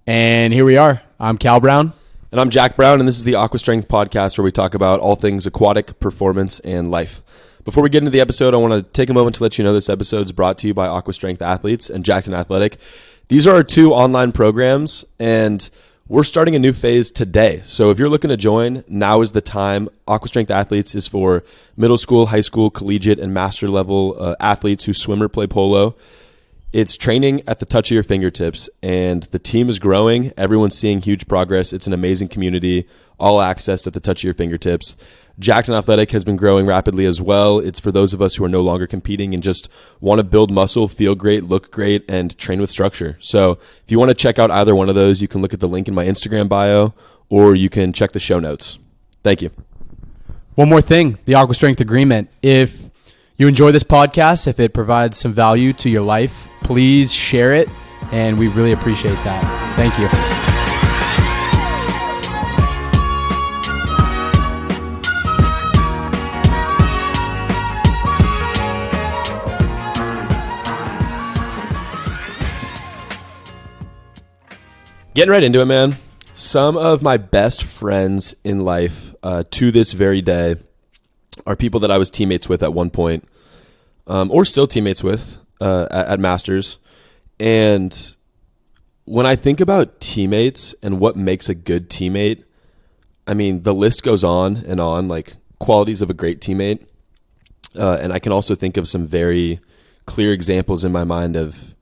And here we are. I'm Cal Brown. And I'm Jack Brown, and this is the Aqua Strength podcast where we talk about all things aquatic, performance, and life. Before we get into the episode, I want to take a moment to let you know this episode is brought to you by Aqua Strength Athletes and Jackson Athletic. These are our two online programs, and we're starting a new phase today. So if you're looking to join, now is the time. Aqua Strength Athletes is for middle school, high school, collegiate, and master level athletes who swim or play polo. It's training at the touch of your fingertips, and the team is growing. Everyone's seeing huge progress. It's an amazing community, all accessed at the touch of your fingertips. Jackson Athletic has been growing rapidly as well. It's for those of us who are no longer competing and just want to build muscle, feel great, look great, and train with structure. So if you want to check out either one of those, you can look at the link in my Instagram bio, or you can check the show notes. Thank you. One more thing, the Aqua Strength Agreement. If you enjoy this podcast, if it provides some value to your life, please share it, and we really appreciate that. Thank you. Getting right into it, man. Some of my best friends in life to this very day are people that I was teammates with at one point, or still teammates with at Masters. And when I think about teammates and what makes a good teammate, I mean, the list goes on, like qualities of a great teammate. And I can also think of some very clear examples in my mind of,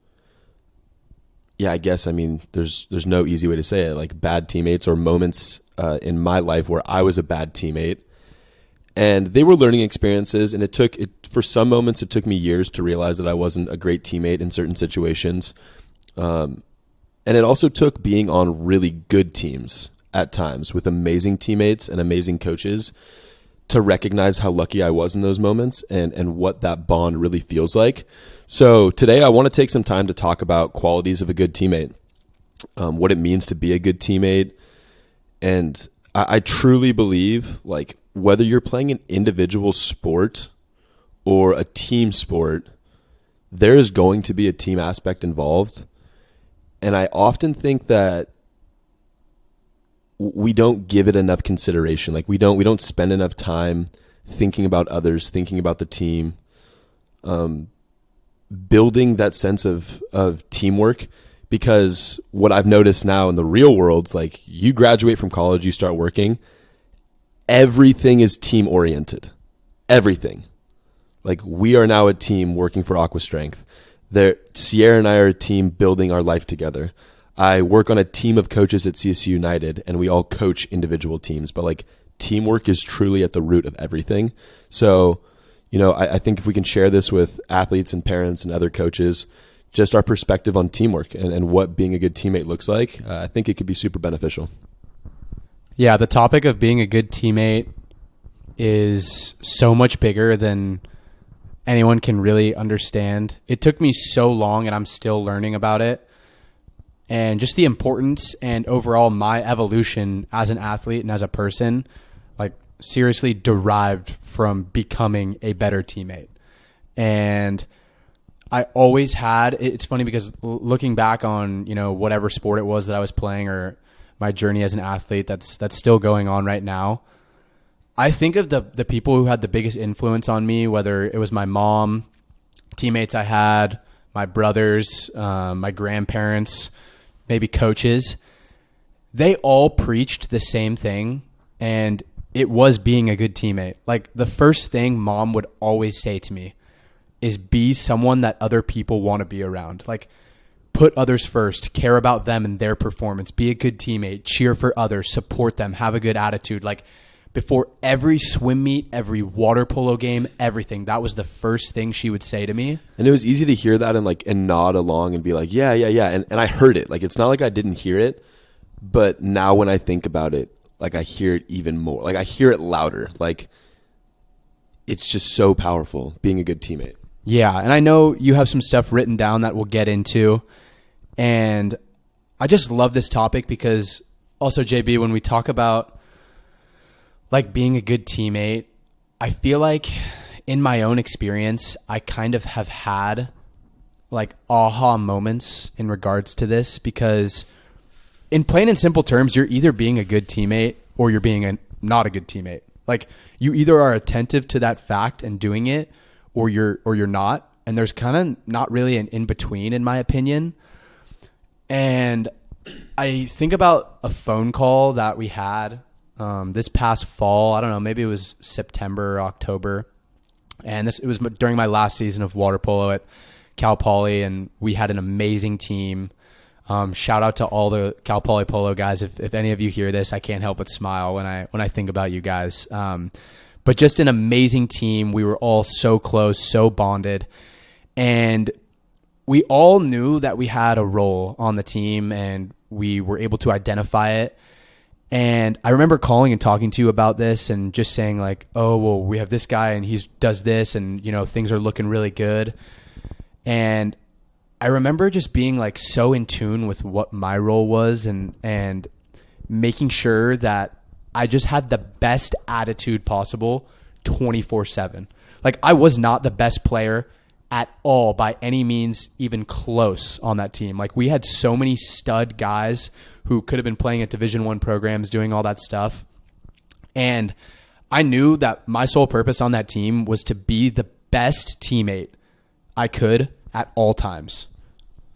I guess, there's no easy way to say it, like bad teammates or moments in my life where I was a bad teammate. And they were learning experiences, and for some moments, it took me years to realize that I wasn't a great teammate in certain situations. And it also took being on really good teams at times with amazing teammates and amazing coaches to recognize how lucky I was in those moments and what that bond really feels like. So today I want to take some time to talk about qualities of a good teammate, what it means to be a good teammate. And I truly believe, like, whether you're playing an individual sport or a team sport, there is going to be a team aspect involved. And I often think that we don't give it enough consideration. Like we don't spend enough time thinking about others, thinking about the team, building that sense of teamwork. Because what I've noticed now in the real world, like you graduate from college, you start working, everything is team oriented. Everything. Like we are now a team working for Aqua Strength. Sierra and I are a team building our life together. I work on a team of coaches at CSU United, and we all coach individual teams. But like teamwork is truly at the root of everything. So, I think if we can share this with athletes and parents and other coaches, just our perspective on teamwork and what being a good teammate looks like, I think it could be super beneficial. Yeah, the topic of being a good teammate is so much bigger than anyone can really understand. It took me so long, and I'm still learning about it. And just the importance and overall my evolution as an athlete and as a person, like seriously derived from becoming a better teammate. And I always had, it's funny because looking back on, whatever sport it was that I was playing or my journey as an athlete that's still going on right now, I think of the people who had the biggest influence on me, whether it was my mom, teammates I had, my brothers, my grandparents, maybe coaches. They all preached the same thing, and it was being a good teammate. Like the first thing mom would always say to me is be someone that other people want to be around. Like put others first, care about them and their performance, be a good teammate, cheer for others, support them, have a good attitude. Like before every swim meet, every water polo game, everything, that was the first thing she would say to me. And it was easy to hear that and nod along and be like, yeah. And I heard it. Like, it's not like I didn't hear it, but now when I think about it, like I hear it even more. Like I hear it louder. Like it's just so powerful being a good teammate. Yeah. And I know you have some stuff written down that we'll get into. And I just love this topic because also, JB, when we talk about like being a good teammate, I feel like in my own experience, I kind of have had like aha moments in regards to this because in plain and simple terms, you're either being a good teammate or you're being not a good teammate. Like, you either are attentive to that fact and doing it, or you're not. And there's kind of not really an in between, in my opinion. And I think about a phone call that we had this past fall. I don't know, maybe it was September or October. And it was during my last season of water polo at Cal Poly, and we had an amazing team. Shout out to all the Cal Poly polo guys. If any of you hear this, I can't help but smile when I think about you guys. But just an amazing team. We were all so close, so bonded. And we all knew that we had a role on the team, and we were able to identify it. And I remember calling and talking to you about this and just saying like, oh, well, we have this guy and he does this, and, you know, things are looking really good. And I remember just being like so in tune with what my role was, and making sure that I just had the best attitude possible 24/7. Like, I was not the best player at all by any means, even close on that team. Like, we had so many stud guys who could have been playing at Division I programs, doing all that stuff. And I knew that my sole purpose on that team was to be the best teammate I could at all times,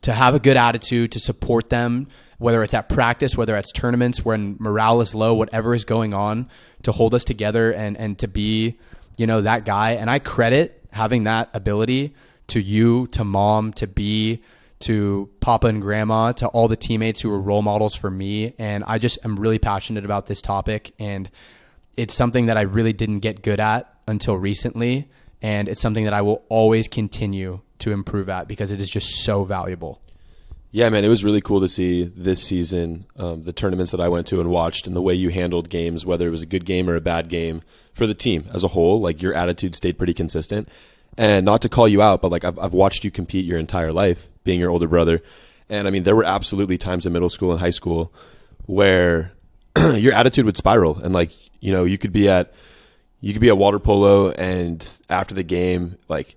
to have a good attitude, to support them, whether it's at practice, whether it's tournaments, when morale is low, whatever is going on, to hold us together and to be, you know, that guy. And I credit having that ability to you, to Mom, to B, to Papa and Grandma, to all the teammates who were role models for me. And I just am really passionate about this topic. And it's something that I really didn't get good at until recently. And it's something that I will always continue to improve at, because it is just so valuable. Yeah, man, it was really cool to see this season, the tournaments that I went to and watched, and the way you handled games, whether it was a good game or a bad game for the team as a whole. Like, your attitude stayed pretty consistent. And not to call you out, but like I've watched you compete your entire life, being your older brother. And I mean, there were absolutely times in middle school and high school where your attitude would spiral, and like, you know, you could be at water polo, and after the game, like,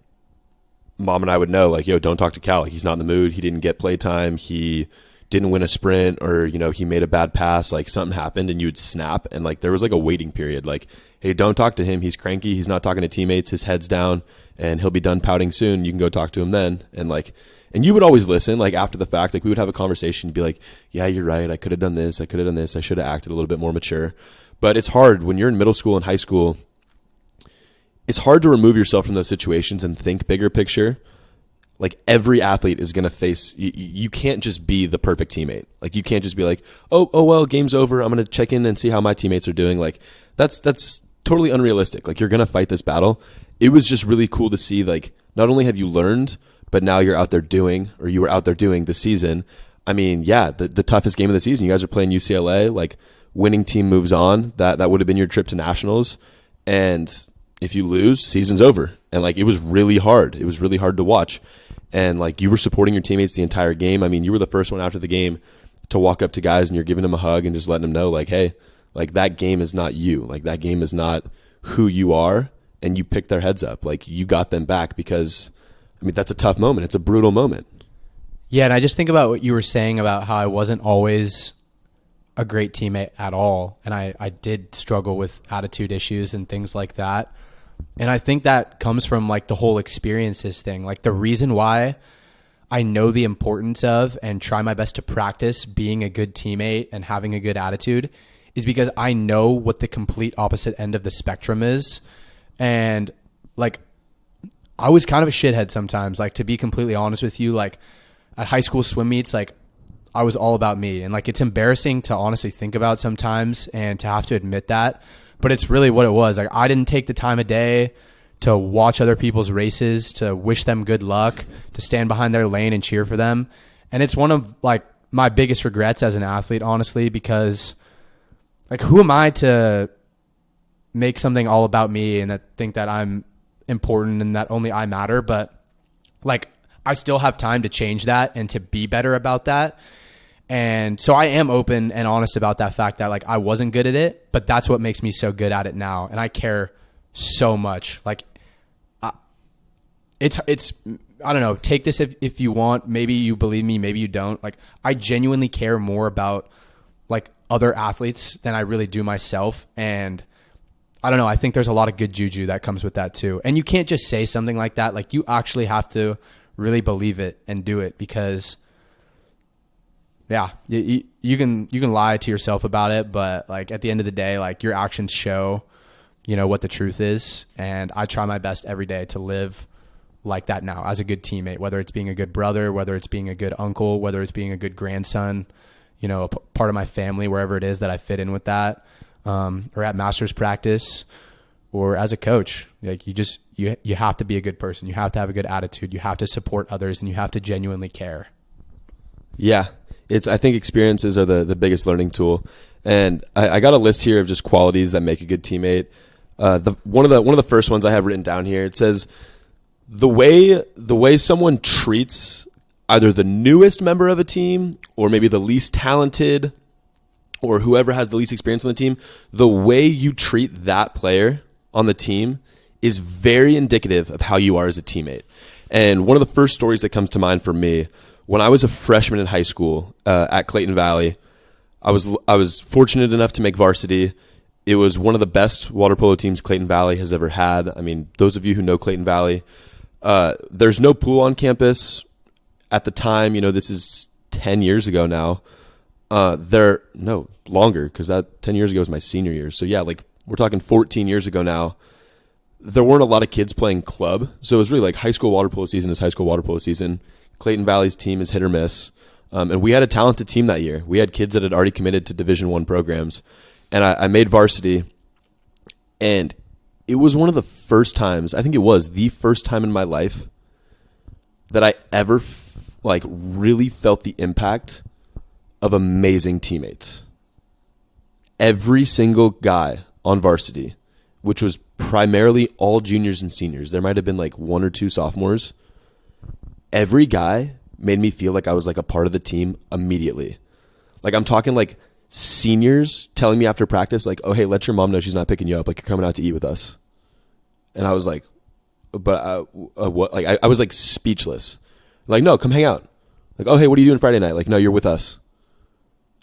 Mom and I would know, like, yo, don't talk to Cal. Like, he's not in the mood. He didn't get play time. He didn't win a sprint, or, you know, he made a bad pass. Like, something happened, and you would snap. And like, there was like a waiting period. Like, hey, don't talk to him. He's cranky. He's not talking to teammates. His head's down, and he'll be done pouting soon. You can go talk to him then. And like, and you would always listen. Like, after the fact, like, we would have a conversation, be like, yeah, you're right. I could have done this. I could have done this. I should have acted a little bit more mature. But it's hard when you're in middle school and high school. It's hard to remove yourself from those situations and think bigger picture. Like, every athlete is going to face, you can't just be the perfect teammate. Like, you can't just be like, oh, well, game's over, I'm going to check in and see how my teammates are doing. Like, that's totally unrealistic. Like, you're going to fight this battle. It was just really cool to see, like, not only have you learned, but now you're out there doing, or you were out there doing this season. I mean, yeah, the toughest game of the season. You guys are playing UCLA. Like, winning team moves on. That would have been your trip to nationals. And if you lose, season's over. And like, it was really hard. It was really hard to watch. And like, you were supporting your teammates the entire game. I mean, you were the first one after the game to walk up to guys, and you're giving them a hug and just letting them know, like, hey, like, that game is not you. Like, that game is not who you are. And you picked their heads up. Like, you got them back, because, I mean, that's a tough moment. It's a brutal moment. Yeah, and I just think about what you were saying about how I wasn't always a great teammate at all. And I did struggle with attitude issues and things like that. And I think that comes from like the whole experiences thing. Like, the reason why I know the importance of and try my best to practice being a good teammate and having a good attitude is because I know what the complete opposite end of the spectrum is. And like, I was kind of a shithead sometimes, like, to be completely honest with you. Like, at high school swim meets, like, I was all about me. And like, it's embarrassing to honestly think about sometimes and to have to admit that. But it's really what it was. Like, I didn't take the time of day to watch other people's races, to wish them good luck, to stand behind their lane and cheer for them. And it's one of like my biggest regrets as an athlete, honestly, because like, who am I to make something all about me and think that I'm important and that only I matter? But like, I still have time to change that and to be better about that. And so I am open and honest about that fact that like, I wasn't good at it, but that's what makes me so good at it now. And I care so much. Like, it's, I don't know, take this if you want, maybe you believe me, maybe you don't. Like, I genuinely care more about like other athletes than I really do myself. And I don't know, I think there's a lot of good juju that comes with that too. And you can't just say something like that. Like, you actually have to really believe it and do it, because yeah, you can lie to yourself about it, but like at the end of the day, like your actions show, what the truth is. And I try my best every day to live like that now as a good teammate, whether it's being a good brother, whether it's being a good uncle, whether it's being a good grandson, part of my family, wherever it is that I fit in with that, or at master's practice, or as a coach. Like, you have to be a good person. You have to have a good attitude. You have to support others, and you have to genuinely care. Yeah. I think experiences are the biggest learning tool. And I got a list here of just qualities that make a good teammate. One of the first ones I have written down here, it says the way someone treats either the newest member of a team, or maybe the least talented, or whoever has the least experience on the team, the way you treat that player on the team is very indicative of how you are as a teammate. And one of the first stories that comes to mind for me, when I was a freshman in high school at Clayton Valley, I was fortunate enough to make varsity. It was one of the best water polo teams Clayton Valley has ever had. I mean, those of you who know Clayton Valley, there's no pool on campus at the time. This is 10 years ago now. No, longer, because that 10 years ago was my senior year. So yeah, like we're talking 14 years ago now. There weren't a lot of kids playing club. So it was really like high school water polo season is high school water polo season. Clayton Valley's team is hit or miss. And we had a talented team that year. We had kids that had already committed to Division I programs. And I made varsity. And it was one of the first times, I think it was the first time in my life that I ever really felt the impact of amazing teammates. Every single guy on varsity, which was primarily all juniors and seniors, there might have been like one or two sophomores, every guy made me feel like I was like a part of the team immediately. Like, I'm talking like seniors telling me after practice, like, oh, hey, let your mom know she's not picking you up. Like, you're coming out to eat with us. And I was like, but what? Like, I was like speechless. Like, no, come hang out. Like, oh, hey, what are you doing Friday night? Like, no, you're with us.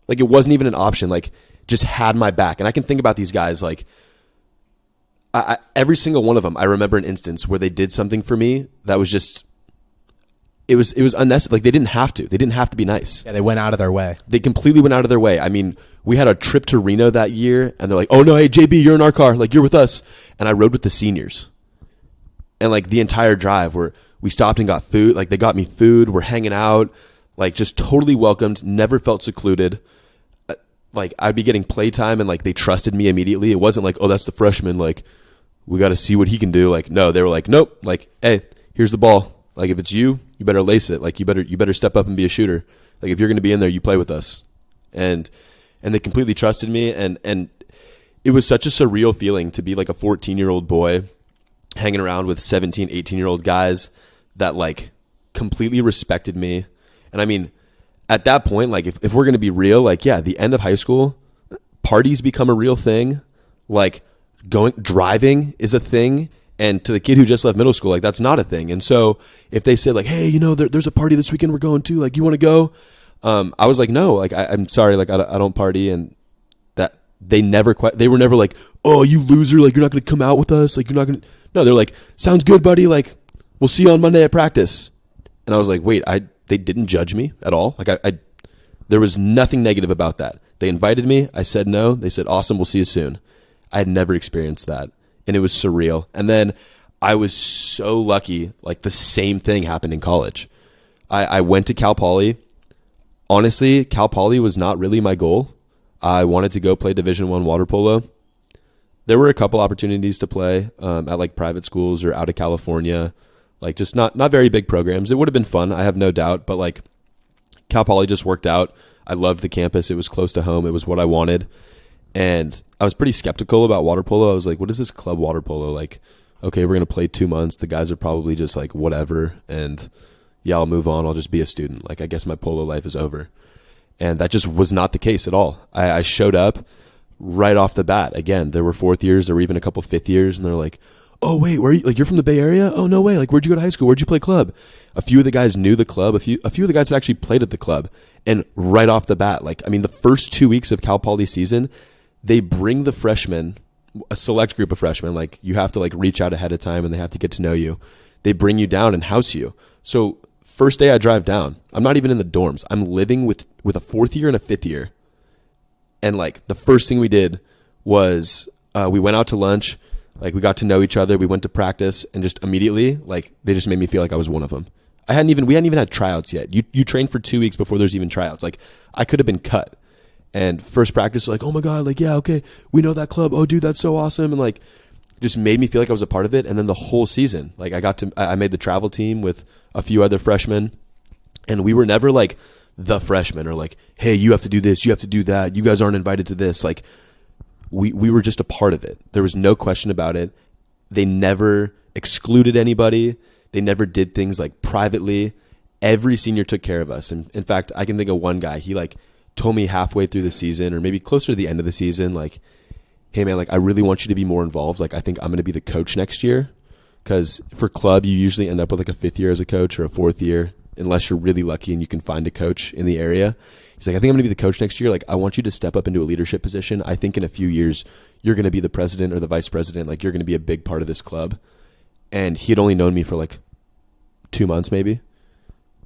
Like, it wasn't even an option. Like, just had my back. And I can think about these guys, like, every single one of them, I remember an instance where they did something for me that was just, it was unnecessary. Like, they didn't have to. They didn't have to be nice. Yeah, they went out of their way. They completely went out of their way. I mean, we had a trip to Reno that year, and they're like, oh, no, hey, JB, you're in our car. Like, you're with us. And I rode with the seniors. And, like, the entire drive where we stopped and got food. Like, they got me food. We're hanging out. Like, just totally welcomed. Never felt secluded. Like, I'd be getting playtime, and, like, they trusted me immediately. It wasn't like, oh, that's the freshman. Like, we got to see what he can do. Like, no, they were like, nope. Like, hey, here's the ball. Like, if it's you, you better lace it. Like, you better step up and be a shooter. Like, if you're going to be in there, you play with us. And they completely trusted me. And it was such a surreal feeling to be like a 14-year-old boy hanging around with 17, 18-year-old guys that like completely respected me. And I mean, at that point, like if we're going to be real, like, yeah, the end of high school, parties become a real thing. Like, driving is a thing. And to the kid who just left middle school, like, that's not a thing. And so if they said like, hey, there's a party this weekend we're going to, like, you want to go? I was like, no, like, I'm sorry. Like, I don't party. And that they were never like, oh, you loser. Like, you're not going to come out with us. Like, you're not going to, no, they're like, sounds good, buddy. Like, we'll see you on Monday at practice. And I was like, wait, they didn't judge me at all. Like, there was nothing negative about that. They invited me. I said no. They said, awesome. We'll see you soon. I had never experienced that. And it was surreal. And then I was so lucky, like, the same thing happened in college. I went to Cal Poly. Honestly, Cal Poly was not really my goal. I wanted to go play Division I water polo. There were a couple opportunities to play at like private schools or out of California, like just not very big programs. It would have been fun, I have no doubt, but like Cal Poly just worked out. I loved the campus. It was close to home. It was what I wanted. And I was pretty skeptical about water polo. I was like, what is this club water polo? Like, okay, we're going to play 2 months. The guys are probably just like, whatever. And yeah, I'll move on. I'll just be a student. Like, I guess my polo life is over. And that just was not the case at all. I showed up right off the bat. Again, there were fourth years. There were even a couple fifth years. And they're like, oh wait, where are you? Like, you're from the Bay Area? Oh no way. Like, where'd you go to high school? Where'd you play club? A few of the guys knew the club. A few of the guys had actually played at the club. And right off the bat, like, I mean, the first 2 weeks of Cal Poly season, they bring the freshmen, a select group of freshmen, like, you have to like reach out ahead of time and they have to get to know you. They bring you down and house you. So first day I drive down, I'm not even in the dorms. I'm living with a fourth year and a fifth year. And like, the first thing we did was we went out to lunch. Like, we got to know each other. We went to practice, and just immediately, like, they just made me feel like I was one of them. We hadn't even had tryouts yet. You train for 2 weeks before there's even tryouts. Like, I could have been cut. And first practice, like, oh my God, like, yeah, okay, we know that club. Oh, dude, that's so awesome. And like, just made me feel like I was a part of it. And then the whole season, like, I made the travel team with a few other freshmen, and we were never like the freshmen or like, hey, you have to do this, you have to do that, you guys aren't invited to this. Like, we were just a part of it. There was no question about it. They never excluded anybody. They never did things like privately. Every senior took care of us. And in fact, I can think of one guy. He like told me halfway through the season, or maybe closer to the end of the season, like, hey man, like, I really want you to be more involved. Like, I think I'm going to be the coach next year. Because for club, you usually end up with like a fifth year as a coach or a fourth year, unless you're really lucky and you can find a coach in the area. He's like, I think I'm going to be the coach next year. Like, I want you to step up into a leadership position. I think in a few years, you're going to be the president or the vice president. Like, you're going to be a big part of this club. And he had only known me for like 2 months maybe.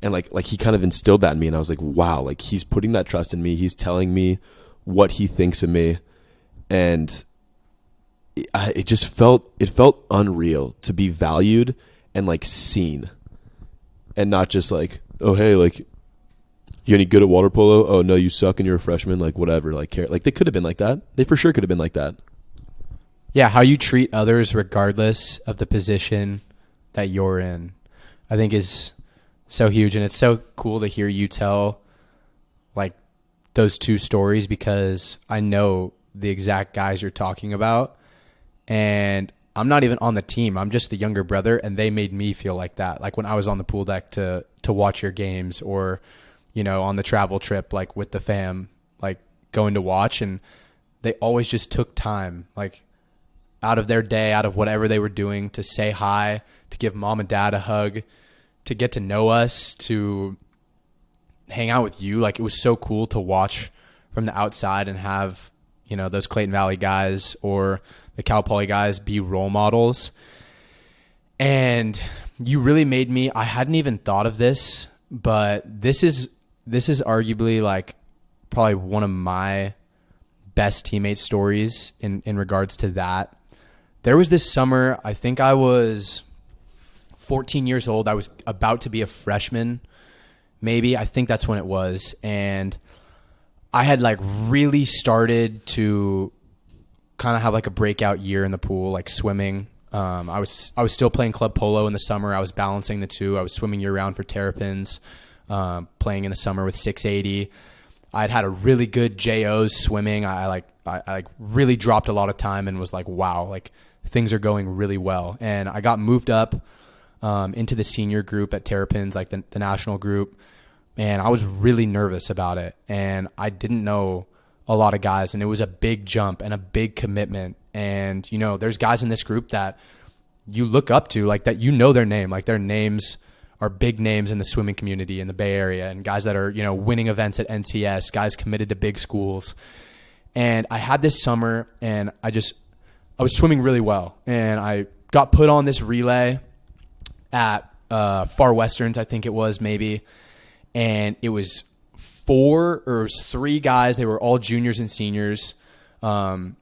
And like he kind of instilled that in me. And I was like, wow, like, he's putting that trust in me. He's telling me what he thinks of me. And it felt unreal to be valued and like seen, and not just like, oh, hey, like, you any good at water polo? Oh no, you suck and you're a freshman. Like, whatever. Like, care. Like, they could have been like that. They for sure could have been like that. Yeah, how you treat others regardless of the position that you're in, I think is so huge. And it's so cool to hear you tell like those two stories, because I know the exact guys you're talking about. And I'm not even on the team. I'm just the younger brother, and they made me feel like that. Like, when I was on the pool deck to watch your games, or, you know, on the travel trip, like with the fam, like going to watch, and they always just took time, like out of their day, out of whatever they were doing, to say hi, to give mom and dad a hug, to get to know us, to hang out with you. Like, it was so cool to watch from the outside and have, you know, those Clayton Valley guys or the Cal Poly guys be role models. And you really made me, I hadn't even thought of this, but this is arguably like probably one of my best teammate stories in regards to that. There was this summer, I think I was 14 years old. I was about to be a freshman, maybe. I think that's when it was. And I had like really started to kind of have like a breakout year in the pool, like swimming. I was still playing club polo in the summer. I was balancing the two. I was swimming year round for Terrapins, playing in the summer with 680. I'd had a really good JOs swimming. I really dropped a lot of time and was like, wow, like things are going really well. And I got moved up into the senior group at Terrapins, like the national group. And I was really nervous about it. And I didn't know a lot of guys, and it was a big jump and a big commitment. And, you know, there's guys in this group that you look up to, like that, you know, their name, like their names are big names in the swimming community in the Bay Area, and guys that are, you know, winning events at NCS, guys committed to big schools. And I had this summer, and I was swimming really well, and I got put on this relay at Far Westerns, I think it was maybe. And it was three guys. They were all juniors and seniors. All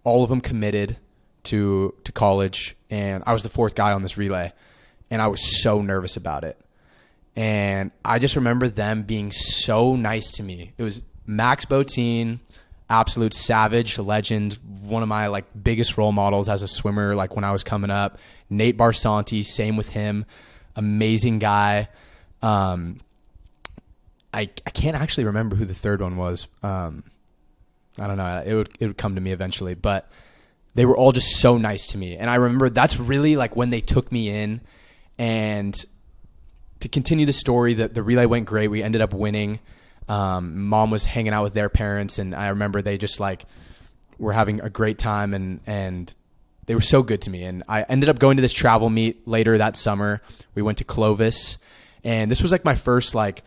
of them committed to college. And I was the fourth guy on this relay. And I was so nervous about it. And I just remember them being so nice to me. It was Max Botine, absolute savage, legend, one of my like biggest role models as a swimmer, like when I was coming up. Nate Barsanti, same with him. Amazing guy. I can't actually remember who the third one was. I don't know. It would come to me eventually, but they were all just so nice to me. And I remember that's really like when they took me in. And to continue the story, the relay went great. We ended up winning. Mom was hanging out with their parents, and I remember they just like were having a great time, and they were so good to me. And I ended up going to this travel meet later that summer. We went to Clovis, and this was like my first like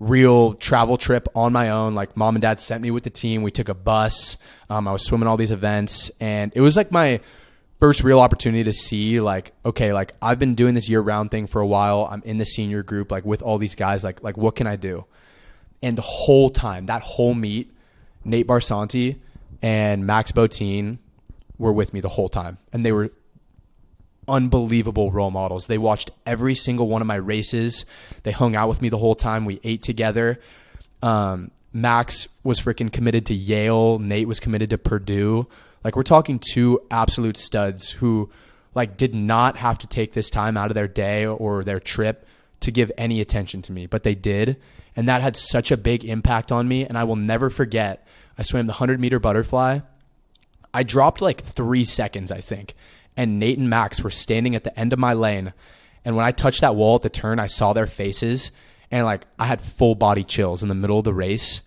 real travel trip on my own. Like mom and dad sent me with the team. We took a bus. I was swimming all these events, and it was like my first real opportunity to see like, okay, like I've been doing this year round thing for a while. I'm in the senior group, like with all these guys, like what can I do? And the whole time, that whole meet, Nate Barsanti and Max Botine were with me the whole time. And they were unbelievable role models. They watched every single one of my races. They hung out with me the whole time. We ate together. Max was freaking committed to Yale. Nate was committed to Purdue. Like we're talking two absolute studs who like did not have to take this time out of their day or their trip to give any attention to me, but they did. And that had such a big impact on me. And I will never forget, I swam the 100-meter butterfly. I dropped like 3 seconds, I think. And Nate and Max were standing at the end of my lane. And when I touched that wall at the turn, I saw their faces. And like I had full body chills in the middle of the race.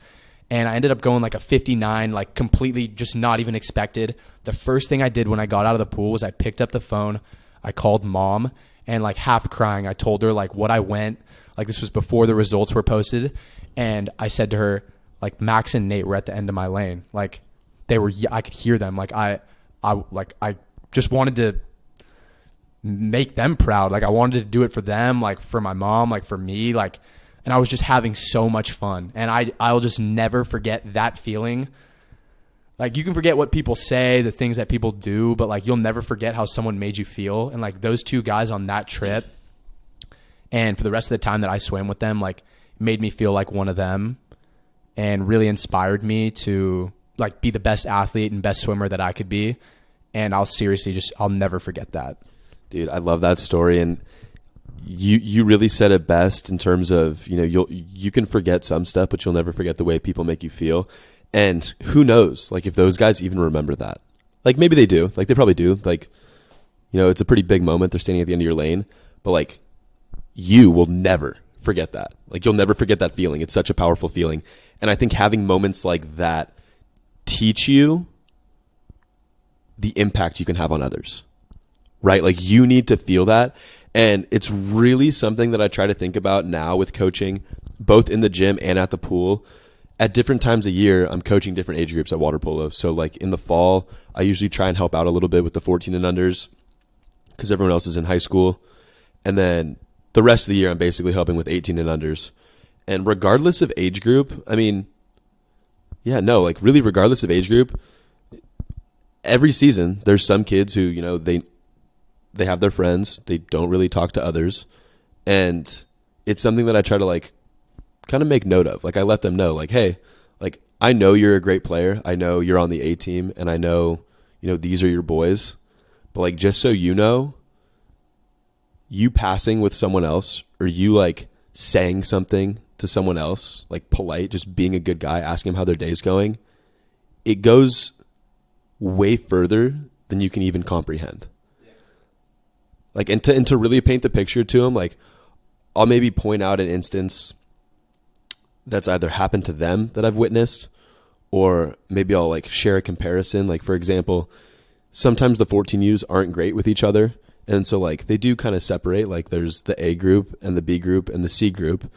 And I ended up going like a 59, like completely just not even expected. The first thing I did when I got out of the pool was I picked up the phone. I called mom, and like half crying, I told her like what I went. Like this was before the results were posted. And I said to her, like Max and Nate were at the end of my lane. Like they were, I could hear them. Like I just wanted to make them proud. Like I wanted to do it for them, like for my mom, like for me, like, and I was just having so much fun. And I'll just never forget that feeling. Like you can forget what people say, the things that people do, but like you'll never forget how someone made you feel. And like those two guys on that trip, and for the rest of the time that I swam with them, like made me feel like one of them and really inspired me to like be the best athlete and best swimmer that I could be. And I'll never forget that. Dude, I love that story. And you really said it best in terms of, you can forget some stuff, but you'll never forget the way people make you feel. And who knows, like if those guys even remember that, like maybe they do, like they probably do. Like, it's a pretty big moment. They're standing at the end of your lane, but like you will never forget that. Like you'll never forget that feeling. It's such a powerful feeling. And I think having moments like that teach you the impact you can have on others, right? Like you need to feel that. And it's really something that I try to think about now with coaching, both in the gym and at the pool. At different times a year, I'm coaching different age groups at water polo. So like in the fall, I usually try and help out a little bit with the 14 and unders because everyone else is in high school. And then the rest of the year, I'm basically helping with 18 and unders. And regardless of age group, really regardless of age group, every season there's some kids who, they have their friends. They don't really talk to others. And it's something that I try to like kind of make note of. Like I let them know like, hey, like I know you're a great player. I know you're on the A team and I know, these are your boys. But like, just so you know, you passing with someone else or you like saying something to someone else, like polite, just being a good guy, asking them how their day's going, it goes way further than you can even comprehend. Like, and to really paint the picture to them, like I'll maybe point out an instance that's either happened to them that I've witnessed, or maybe I'll like share a comparison. Like for example, sometimes the 14Us aren't great with each other. And so like they do kind of separate, like there's the A group and the B group and the C group.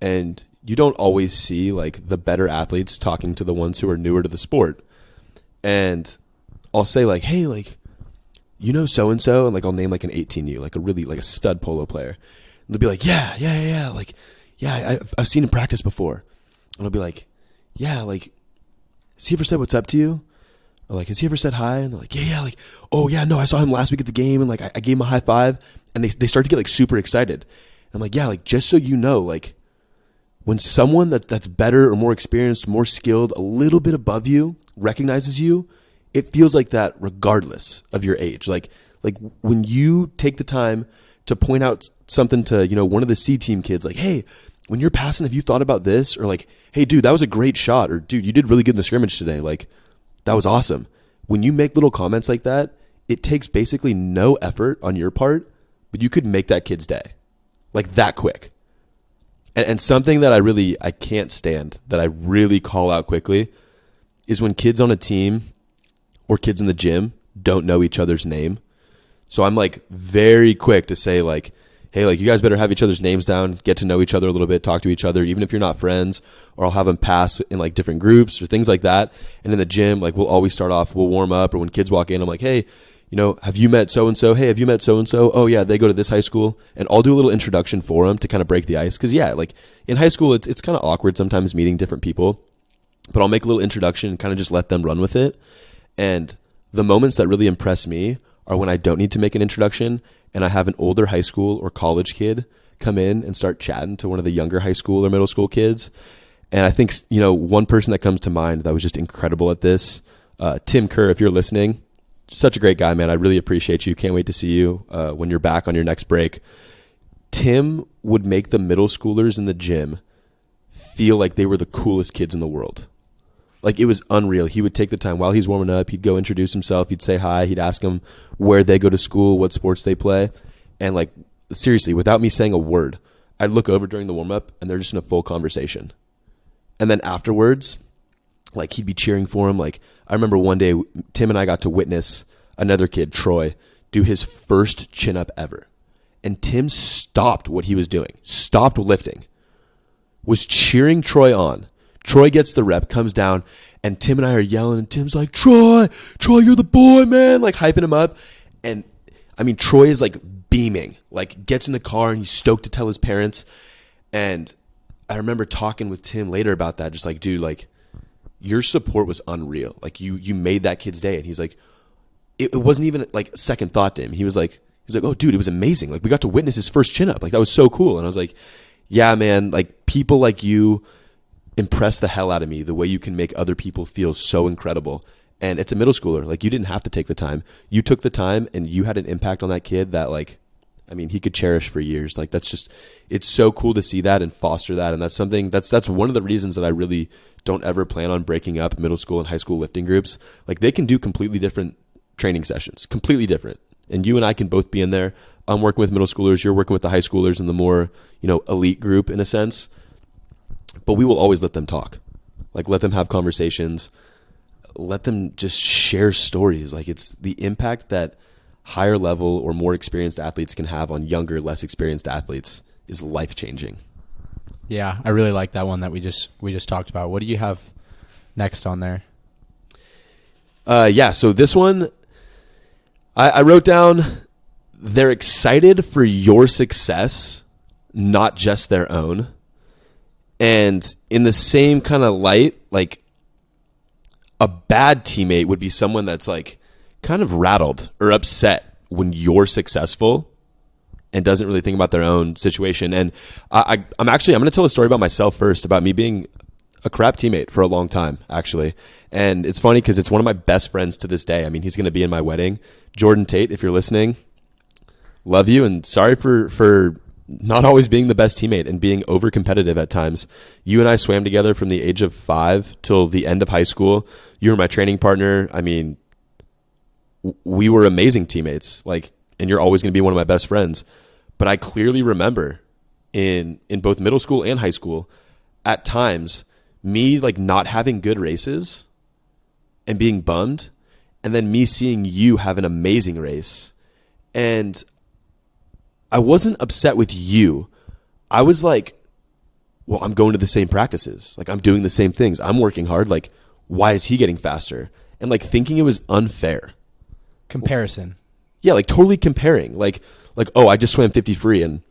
And you don't always see like the better athletes talking to the ones who are newer to the sport. And I'll say like, hey, like, so-and-so, and like I'll name like an 18U, like a really like a stud polo player. And they'll be like, yeah. Like, yeah, I've seen him practice before. And I'll be like, yeah, like, has he ever said what's up to you? Or like, has he ever said hi? And they're like, yeah, like, oh yeah, no, I saw him last week at the game and like I gave him a high five. And they start to get like super excited. And I'm like, yeah, like just so you know, like when someone that's better or more experienced, more skilled, a little bit above you recognizes you, it feels like that regardless of your age. Like when you take the time to point out something to, one of the C team kids, like, hey, when you're passing, have you thought about this? Or like, hey, dude, that was a great shot. Or dude, you did really good in the scrimmage today. Like, that was awesome. When you make little comments like that, it takes basically no effort on your part, but you could make that kid's day like that quick. And something that I can't stand, that I really call out quickly, is when kids on a team or kids in the gym don't know each other's name. So I'm like very quick to say like, hey, like you guys better have each other's names down, get to know each other a little bit, talk to each other, even if you're not friends, or I'll have them pass in like different groups or things like that. And in the gym, like we'll always start off, we'll warm up, or when kids walk in, I'm like, hey, you know, have you met so-and-so? Hey, have you met so-and-so? Oh yeah, they go to this high school. And I'll do a little introduction for them to kind of break the ice. Cause yeah, like in high school, it's kind of awkward sometimes meeting different people, but I'll make a little introduction and kind of just let them run with it. And the moments that really impress me are when I don't need to make an introduction and I have an older high school or college kid come in and start chatting to one of the younger high school or middle school kids. And I think, you know, one person that comes to mind that was just incredible at this, Tim Kerr, if you're listening, such a great guy, man. I really appreciate you. Can't wait to see you when you're back on your next break. Tim would make the middle schoolers in the gym feel like they were the coolest kids in the world. Like it was unreal. He would take the time while he's warming up. He'd go introduce himself. He'd say hi. He'd ask them where they go to school, what sports they play. And like, seriously, without me saying a word, I'd look over during the warm up and they're just in a full conversation. And then afterwards, like he'd be cheering for him. Like I remember one day, Tim and I got to witness another kid, Troy, do his first chin up ever. And Tim stopped what he was doing, stopped lifting, was cheering Troy on. Troy gets the rep, comes down, and Tim and I are yelling, and Tim's like, Troy, you're the boy, man, like hyping him up. And I mean, Troy is like beaming, like gets in the car and he's stoked to tell his parents. And I remember talking with Tim later about that, just like, dude, like your support was unreal. Like you made that kid's day. And he's like, it wasn't even like a second thought to him. He's like, oh dude, it was amazing. Like we got to witness his first chin up. Like that was so cool. And I was like, yeah, man, like people like you impress the hell out of me, the way you can make other people feel so incredible. And it's a middle schooler. Like you didn't have to take the time. You took the time and you had an impact on that kid that like, I mean, he could cherish for years. Like that's just, it's so cool to see that and foster that. And that's something that's one of the reasons that I really don't ever plan on breaking up middle school and high school lifting groups. Like they can do completely different training sessions, completely different. And you and I can both be in there. I'm working with middle schoolers. You're working with the high schoolers in the more, you know, elite group in a sense. But we will always let them talk, like let them have conversations, let them just share stories. Like it's the impact that higher level or more experienced athletes can have on younger, less experienced athletes is life changing. Yeah, I really like that one that we just talked about. What do you have next on there? Yeah, so this one I wrote down, they're excited for your success, not just their own. And in the same kind of light, like a bad teammate would be someone that's like kind of rattled or upset when you're successful and doesn't really think about their own situation. And I'm going to tell a story about myself first, about me being a crap teammate for a long time, actually. And it's funny because it's one of my best friends to this day. I mean, he's going to be in my wedding. Jordan Tate, if you're listening, love you and sorry for not always being the best teammate and being over competitive at times. You and I swam together from the age of 5 till the end of high school. You were my training partner. I mean, we were amazing teammates, like, and you're always going to be one of my best friends. But I clearly remember in both middle school and high school, at times, me like not having good races and being bummed, and then me seeing you have an amazing race. And I wasn't upset with you. I was like, well, I'm going to the same practices. Like I'm doing the same things. I'm working hard. Like, why is he getting faster? And like thinking it was unfair. Comparison. Yeah, like totally comparing. Like, oh, I just swam 50 free and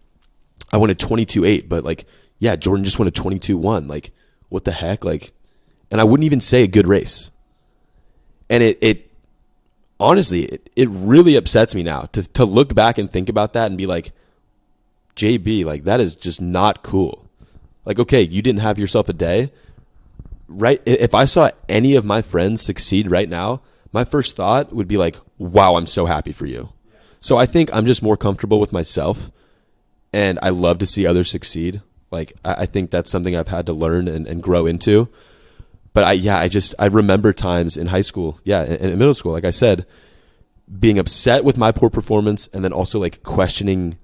I won a 22.8, but like, yeah, Jordan just won a 22.1. Like, what the heck? Like, and I wouldn't even say a good race. And it honestly, it really upsets me now to look back and think about that and be like, JB, like that is just not cool. Like, okay, you didn't have yourself a day, right? If I saw any of my friends succeed right now, my first thought would be like, wow, I'm so happy for you. So I think I'm just more comfortable with myself and I love to see others succeed. Like, I think that's something I've had to learn and grow into. But I remember times in high school, and in middle school, like I said, being upset with my poor performance and then also like questioning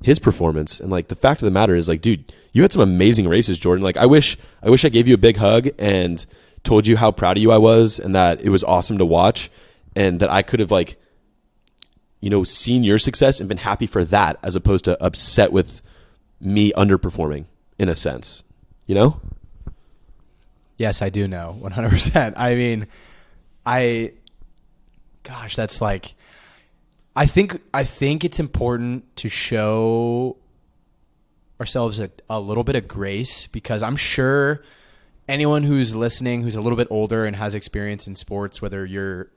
his performance. And like the fact of the matter is like, dude, you had some amazing races, Jordan. Like I wish I gave you a big hug and told you how proud of you I was and that it was awesome to watch. and that I could have like, seen your success and been happy for that as opposed to upset with me underperforming in a sense, Yes, I do know 100%. I mean, that's like, I think it's important to show ourselves a little bit of grace, because I'm sure anyone who's listening who's a little bit older and has experience in sports, whether you're,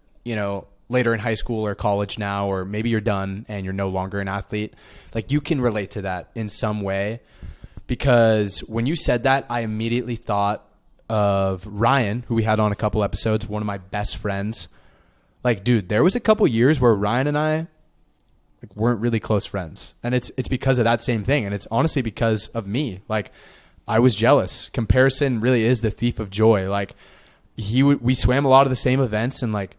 later in high school or college now, or maybe you're done and you're no longer an athlete, like you can relate to that in some way. Because when you said that, I immediately thought of Ryan, who we had on a couple episodes, one of my best friends. Like, dude, there was a couple years where Ryan and I weren't really close friends. And it's because of that same thing. And it's honestly because of me. Like, I was jealous. Comparison really is the thief of joy. Like, we swam a lot of the same events, and like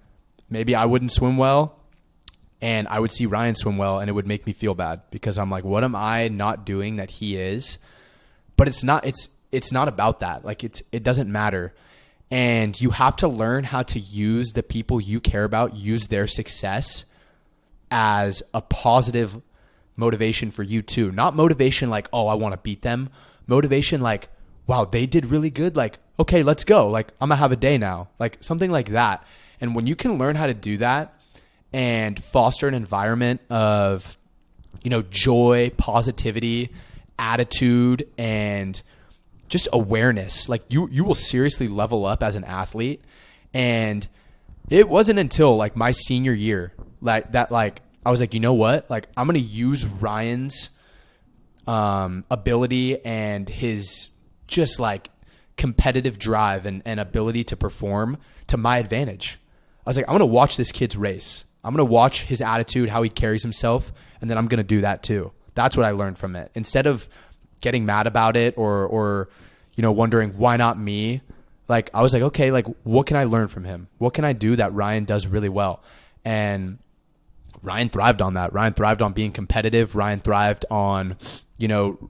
maybe I wouldn't swim well, and I would see Ryan swim well, and it would make me feel bad, because I'm like, what am I not doing that he is? But it's not about that. Like, it doesn't matter. And you have to learn how to use the people you care about, use their success as a positive motivation for you too. Not motivation like, oh, I want to beat them. Motivation like, wow, they did really good. Like, okay, let's go. Like, I'm gonna have a day now. Like, something like that. And when you can learn how to do that and foster an environment of, joy, positivity, attitude, and just awareness, like you will seriously level up as an athlete. And it wasn't until like my senior year I was like, you know what? Like, I'm going to use Ryan's ability and his just like competitive drive and ability to perform to my advantage. I was like, I'm going to watch this kid's race. I'm going to watch his attitude, how he carries himself, and then I'm going to do that too. That's what I learned from it. Instead of getting mad about it or wondering why not me, like I was like, okay, like what can I learn from him? What can I do that Ryan does really well? And Ryan thrived on that. Ryan thrived on being competitive. Ryan thrived on,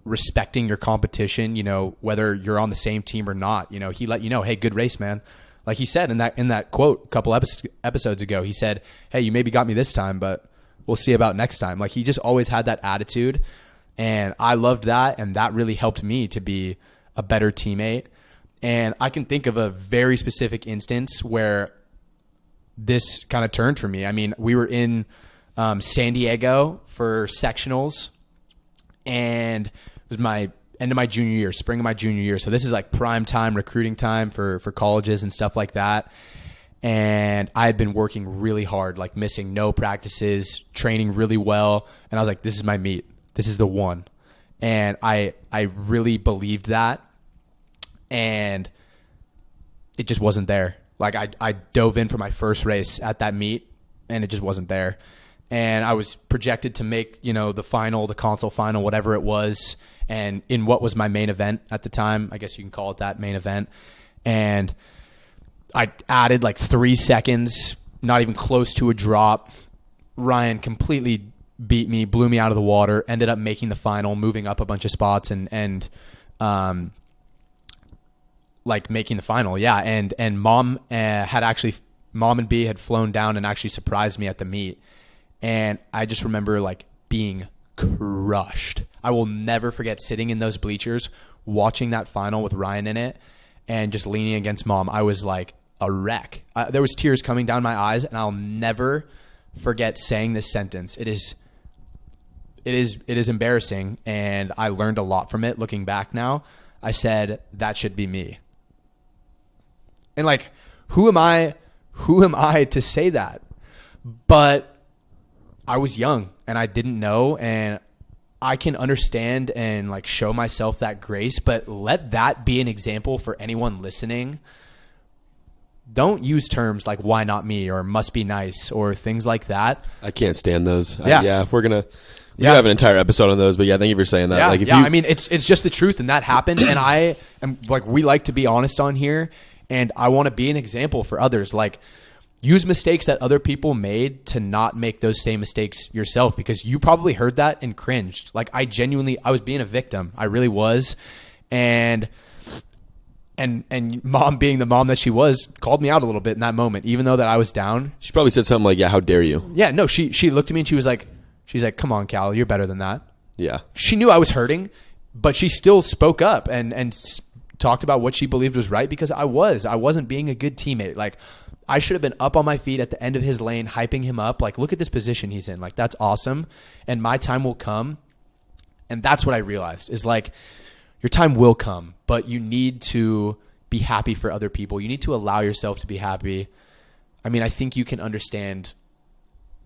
respecting your competition, whether you're on the same team or not. He let you know, hey, good race, man. Like he said in that quote a couple episodes ago, he said, hey, you maybe got me this time, but we'll see about next time. Like, he just always had that attitude, and I loved that, and that really helped me to be a better teammate. And I can think of a very specific instance where this kind of turned for me. I mean, we were in San Diego for sectionals, and it was my end of my junior year, spring of my junior year. So this is like prime time, recruiting time for colleges and stuff like that. And I had been working really hard, like missing no practices, training really well. And I was like, this is my meet. This is the one. And I really believed that. And it just wasn't there. Like I dove in for my first race at that meet, and it just wasn't there. And I was projected to make, the final, the console final, whatever it was. And in what was my main event at the time, I guess you can call it that, main event. And I added like 3 seconds, not even close to a drop. Ryan completely beat me, blew me out of the water, ended up making the final, moving up a bunch of spots and like making the final. Yeah. And mom and B had flown down and actually surprised me at the meet. And I just remember like being crushed. I will never forget sitting in those bleachers, watching that final with Ryan in it, and just leaning against mom. I was like a wreck. There was tears coming down my eyes, and I'll never forget saying this sentence. It is embarrassing, and I learned a lot from it looking back now. I said, that should be me. And like, who am I to say that? But I was young and I didn't know, and I can understand and like show myself that grace, but let that be an example for anyone listening. Don't use terms like why not me or must be nice or things like that. I can't stand those. Yeah. If we're going to have an entire episode on those, but yeah, thank you for saying that. Yeah, like, I mean, it's just the truth, and that happened. And I am like, we like to be honest on here, and I want to be an example for others. Like, use mistakes that other people made to not make those same mistakes yourself, because you probably heard that and cringed. Like, I was being a victim. I really was. And And mom, being the mom that she was, called me out a little bit in that moment, even though that I was down. She probably said something like, yeah, how dare you? Yeah, no, she looked at me and she's like, come on, Cal, you're better than that. Yeah. She knew I was hurting, but she still spoke up and talked about what she believed was right, because I wasn't being a good teammate. Like, I should have been up on my feet at the end of his lane, hyping him up. Like, look at this position he's in. Like, that's awesome. And my time will come. And that's what I realized is, like, your time will come, but you need to be happy for other people. You need to allow yourself to be happy. I mean, I think you can understand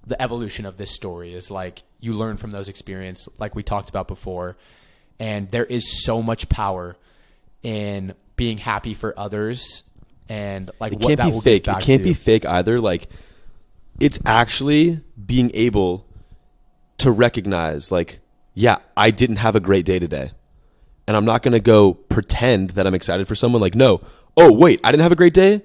the evolution of this story is, like, you learn from those experiences, like we talked about before. And there is so much power in being happy for others, and like what that will fake. Get back it can't to. be fake either. Like, it's actually being able to recognize, like, yeah, I didn't have a great day today, and I'm not going to go pretend that I'm excited for someone. Like, no, oh wait, I didn't have a great day,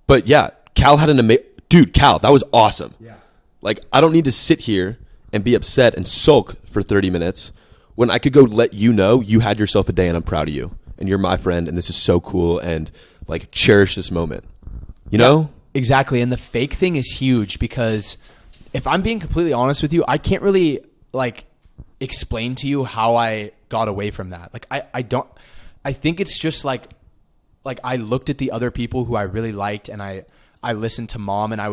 but yeah, Cal had an amazing dude. Cal, that was awesome. Yeah. Like, I don't need to sit here and be upset and sulk for 30 minutes when I could go let you know you had yourself a day and I'm proud of you and you're my friend and this is so cool and, like, cherish this moment. You know? Exactly. And the fake thing is huge, because if I'm being completely honest with you, I can't really, like, explain to you how I got away from that. Like, I think it's just like I looked at the other people who I really liked, and I listened to mom, and I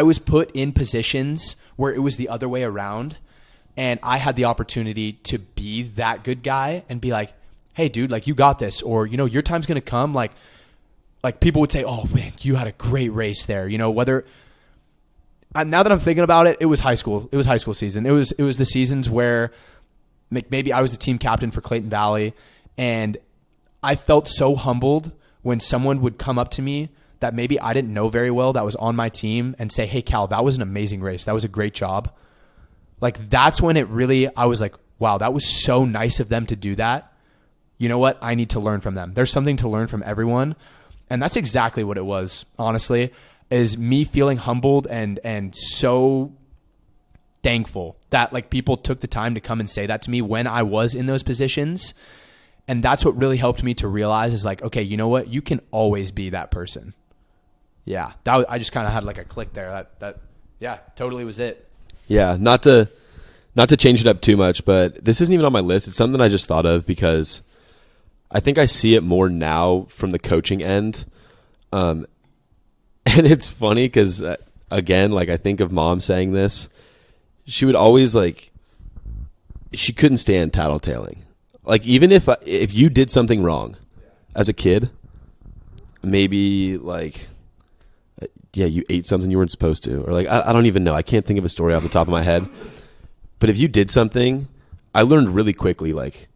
was put in positions where it was the other way around. And I had the opportunity to be that good guy and be like, hey dude, like, you got this. Or, you know, your time's going to come. Like people would say, oh man, you had a great race there. You know, whether, now that I'm thinking about it, it was high school. It was high school season. It was the seasons where maybe I was the team captain for Clayton Valley. And I felt so humbled when someone would come up to me that maybe I didn't know very well, that was on my team, and say, hey Cal, that was an amazing race. That was a great job. Like, that's when I was like, wow, that was so nice of them to do that. You know what? I need to learn from them. There's something to learn from everyone. And that's exactly what it was, honestly, is me feeling humbled and so thankful that, like, people took the time to come and say that to me when I was in those positions. And that's what really helped me to realize is, like, okay, you know what? You can always be that person. Yeah. I just kind of had, like, a click there. That yeah, totally was it. Yeah, not to change it up too much, but this isn't even on my list. It's something I just thought of because I think I see it more now from the coaching end. And it's funny because, again, like, I think of mom saying this. She would always, like, she couldn't stand tattletaling. Like, even if you did something wrong as a kid, maybe, like, yeah, you ate something you weren't supposed to, or, like, I don't even know. I can't think of a story off the top of my head. But if you did something, I learned really quickly, like,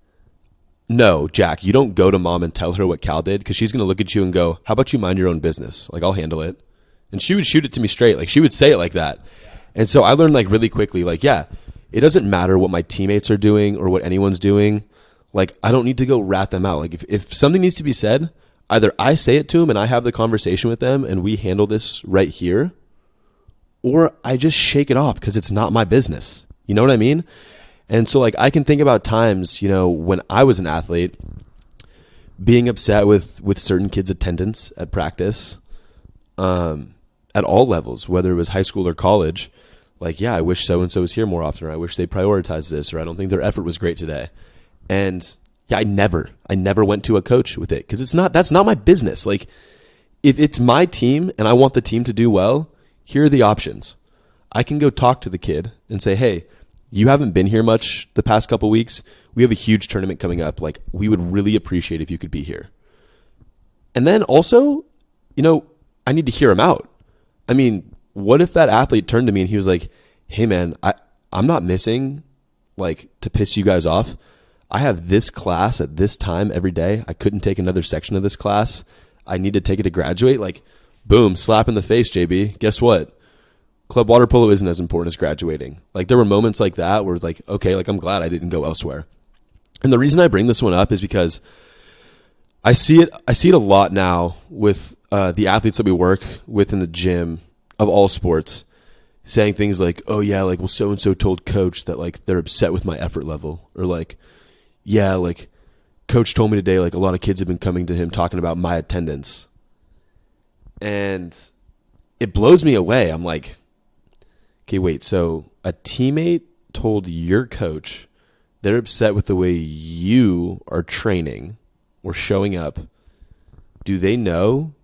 no, Jack, you don't go to mom and tell her what Cal did, because she's going to look at you and go, how about you mind your own business? Like, I'll handle it. And she would shoot it to me straight. Like, she would say it like that. And so I learned, like, really quickly, like, yeah, it doesn't matter what my teammates are doing or what anyone's doing. Like, I don't need to go rat them out. Like, if something needs to be said, either I say it to them and I have the conversation with them and we handle this right here, or I just shake it off because it's not my business. You know what I mean? And so, like, I can think about times, you know, when I was an athlete, being upset with certain kids' attendance at practice, at all levels, whether it was high school or college. Like, yeah, I wish so-and-so was here more often, or I wish they prioritized this, or I don't think their effort was great today. And yeah, I never went to a coach with it, because that's not my business. Like, if it's my team and I want the team to do well, here are the options. I can go talk to the kid and say, hey, you haven't been here much the past couple weeks. We have a huge tournament coming up. Like, we would really appreciate if you could be here. And then also, you know, I need to hear him out. I mean, what if that athlete turned to me and he was like, hey man, I'm not missing, like, to piss you guys off. I have this class at this time every day. I couldn't take another section of this class. I need to take it to graduate. Like, boom, slap in the face, JB. Guess what? Club water polo isn't as important as graduating. Like, there were moments like that where it's like, okay, like, I'm glad I didn't go elsewhere. And the reason I bring this one up is because I see it a lot now with the athletes that we work with in the gym of all sports, saying things like, oh yeah, like, well, so-and-so told coach that, like, they're upset with my effort level, or like, yeah, like, coach told me today, like, a lot of kids have been coming to him talking about my attendance. And it blows me away. I'm like, okay, wait, so a teammate told your coach they're upset with the way you are training or showing up. Do they know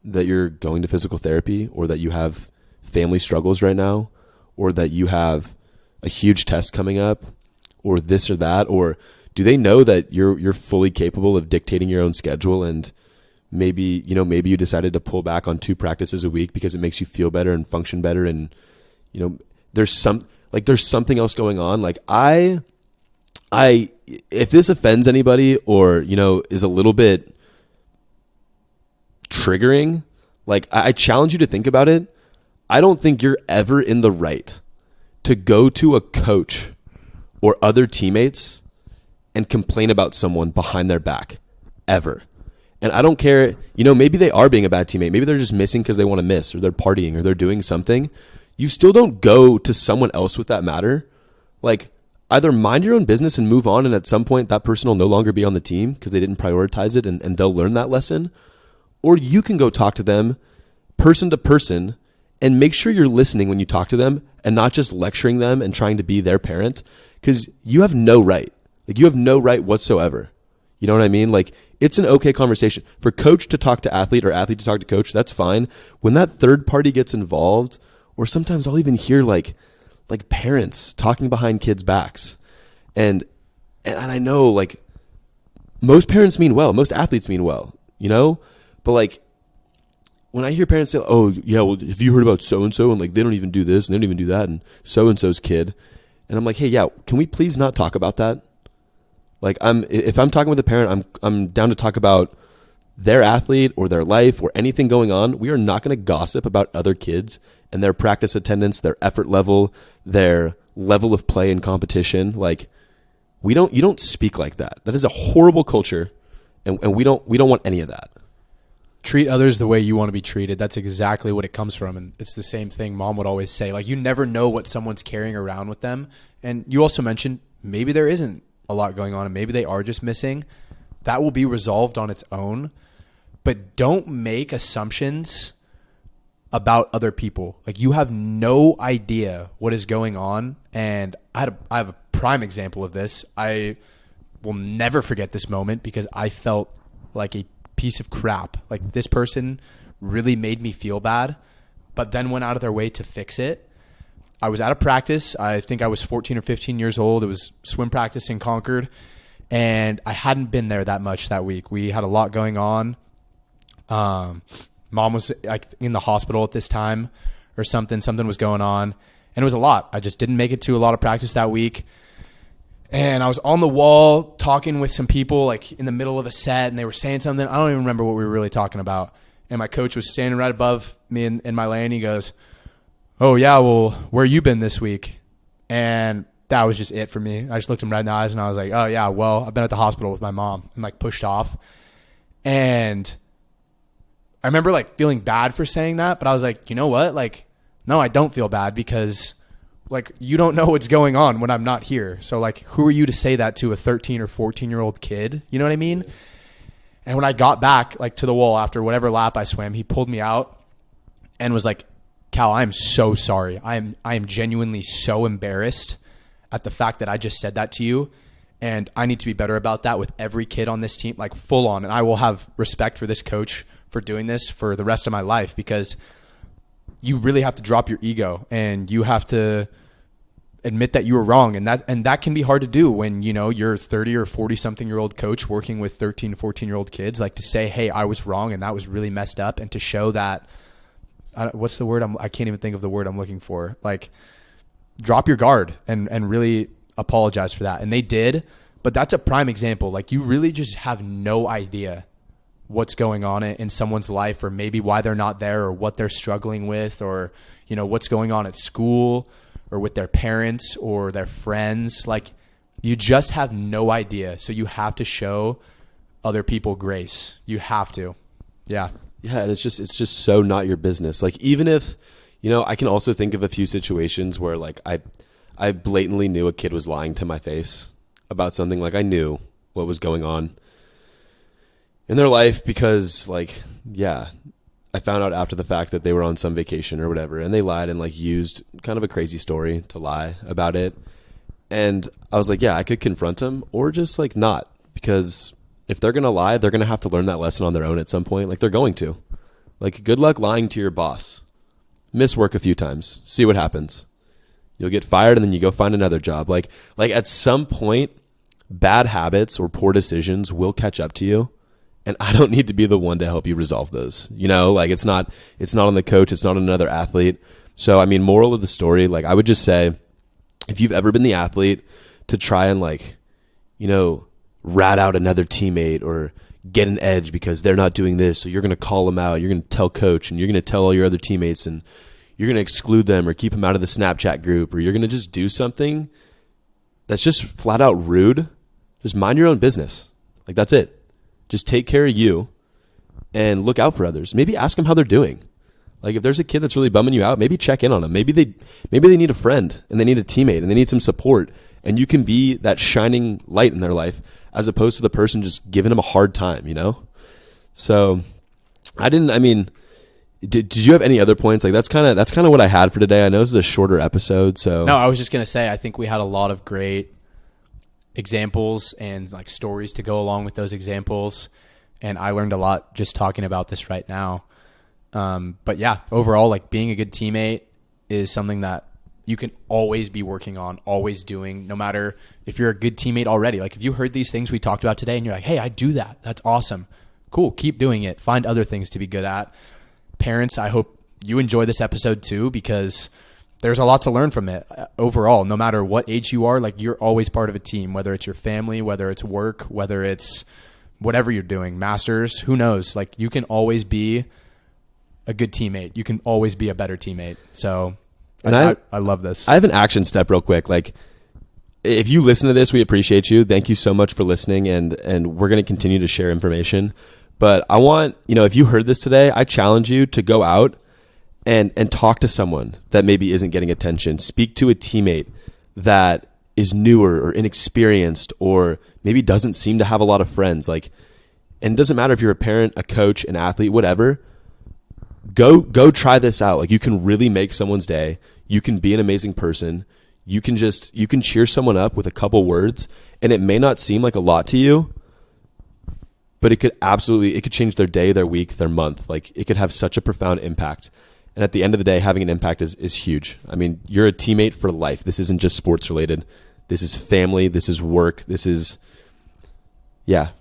that you're going to physical therapy, or that you have family struggles right now, or that you have a huge test coming up, or this or that? Or do they know that you're fully capable of dictating your own schedule, and maybe you decided to pull back on 2 practices a week because it makes you feel better and function better, and there's something else going on? Like, I if this offends anybody or is a little bit triggering, like, I challenge you to think about it. I don't think you're ever in the right to go to a coach or other teammates and complain about someone behind their back, ever. And I don't care, maybe they are being a bad teammate. Maybe they're just missing because they want to miss, or they're partying, or they're doing something. You still don't go to someone else with that matter. Like, either mind your own business and move on, and at some point that person will no longer be on the team because they didn't prioritize it, and they'll learn that lesson. Or you can go talk to them person to person and make sure you're listening when you talk to them, and not just lecturing them and trying to be their parent, because you have no right. Like, you have no right whatsoever. You know what I mean? Like, it's an okay conversation for coach to talk to athlete, or athlete to talk to coach. That's fine. When that third party gets involved, or sometimes I'll even hear like parents talking behind kids' backs. And I know, like, most parents mean well, most athletes mean well, but like, when I hear parents say, oh yeah, well, have you heard about so-and-so, and like, they don't even do this and they don't even do that, and so-and-so's kid. And I'm like, hey, yeah, can we please not talk about that? Like, if I'm talking with a parent, I'm down to talk about their athlete or their life or anything going on. We are not going to gossip about other kids and their practice attendance, their effort level, their level of play and competition. Like, you don't speak like that. That is a horrible culture, and we don't want any of that. Treat others the way you want to be treated. That's exactly what it comes from. And it's the same thing Mom would always say. Like, you never know what someone's carrying around with them. And you also mentioned maybe there isn't a lot going on, and maybe they are just missing. That will be resolved on its own. But don't make assumptions about other people. Like, you have no idea what is going on. And I have a prime example of this. I will never forget this moment because I felt like a piece of crap. Like, this person really made me feel bad, but then went out of their way to fix it. I was out of practice. I think I was 14 or 15 years old. It was swim practice in Concord, and I hadn't been there that much that week. We had a lot going on. Mom was like in the hospital at this time or something. Something was going on, and it was a lot. I just didn't make it to a lot of practice that week. And I was on the wall talking with some people, like, in the middle of a set, and they were saying something. I don't even remember what we were really talking about. And my coach was standing right above me in my lane. He goes, oh, yeah, well, where you been this week? And that was just it for me. I just looked him right in the eyes, and I was like, oh, yeah, well, I've been at the hospital with my mom, and, like, pushed off. And I remember, like, feeling bad for saying that, but I was like, you know what? Like, no, I don't feel bad because, like, you don't know what's going on when I'm not here. So, like, who are you to say that to a 13 or 14-year-old kid? You know what I mean? And when I got back, like, to the wall after whatever lap I swam, he pulled me out and was like, Cal, I am so sorry. I am genuinely so embarrassed at the fact that I just said that to you. And I need to be better about that with every kid on this team, like, full on. And I will have respect for this coach for doing this for the rest of my life, because you really have to drop your ego and you have to admit that you were wrong. And that can be hard to do when, you're 30 or 40 something year old coach working with 13 to 14 year old kids, like, to say, hey, I was wrong and that was really messed up. And to show that, what's the word? I can't even think of the word I'm looking for. Like, drop your guard and really apologize for that. And they did, but that's a prime example. Like, you really just have no idea what's going on in someone's life, or maybe why they're not there, or what they're struggling with, or, what's going on at school or with their parents or their friends. Like, you just have no idea. So you have to show other people grace. You have to. Yeah. Yeah. And it's just so not your business. Like, even if, I can also think of a few situations where, like, I blatantly knew a kid was lying to my face about something. Like, I knew what was going on. in their life because like, yeah, I found out after the fact that they were on some vacation or whatever, and they lied and like used kind of a crazy story to lie about it. And I was like, yeah, I could confront them or just like not, because if they're going to lie, they're going to have to learn that lesson on their own at some point. Like they're going to. Like, good luck lying to your boss. Miss work a few times. See what happens. You'll get fired and then you go find another job. Like at some point, bad habits or poor decisions will catch up to you. And I don't need to be the one to help you resolve those. You know, like it's not on the coach. It's not on another athlete. So, I mean, moral of the story, like I would just say, if you've ever been the athlete to try and like, you know, rat out another teammate or get an edge because they're not doing this, so you're going to call them out, you're going to tell coach, and you're going to tell all your other teammates, and you're going to exclude them or keep them out of the Snapchat group, or you're going to just do something that's just flat out rude, just mind your own business. Like that's it. Just take care of you and look out for others. Maybe ask them how they're doing. Like if there's a kid that's really bumming you out, maybe check in on them. Maybe they need a friend and they need a teammate and they need some support, and you can be that shining light in their life as opposed to the person just giving them a hard time, you know? So did you have any other points? Like that's kind of what I had for today. I know this is a shorter episode, so. No, I was just going to say, I think we had a lot of great examples and like stories to go along with those examples. And I learned a lot just talking about this right now. But yeah, overall, like being a good teammate is something that you can always be working on, always doing, no matter if you're a good teammate already. Like if you heard these things we talked about today and you're like, hey, I do that. That's awesome. Cool. Keep doing it. Find other things to be good at. Parents, I hope you enjoy this episode too, because there's a lot to learn from it overall. No matter what age you are, like you're always part of a team, whether it's your family, whether it's work, whether it's whatever you're doing, masters, who knows? Like you can always be a good teammate. You can always be a better teammate. So and I love this. I have an action step real quick. Like if you listen to this, we appreciate you. Thank you so much for listening. And we're going to continue to share information. But I want, if you heard this today, I challenge you to go out and talk to someone that maybe isn't getting attention. Speak to a teammate that is newer or inexperienced or maybe doesn't seem to have a lot of friends. Like, and it doesn't matter if you're a parent, a coach, an athlete, whatever. Go try this out. Like you can really make someone's day. You can be an amazing person. You can cheer someone up with a couple words, and it may not seem like a lot to you, but it could change their day, their week, their month. Like it could have such a profound impact. And at the end of the day, having an impact is huge. I mean, you're a teammate for life. This isn't just sports related. This is family. This is work. This is,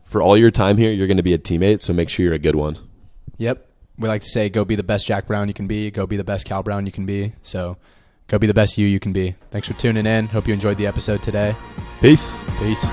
for all your time here, you're going to be a teammate. So make sure you're a good one. Yep. We like to say, go be the best Jack Brown you can be. Go be the best Cal Brown you can be. So go be the best you can be. Thanks for tuning in. Hope you enjoyed the episode today. Peace. Peace.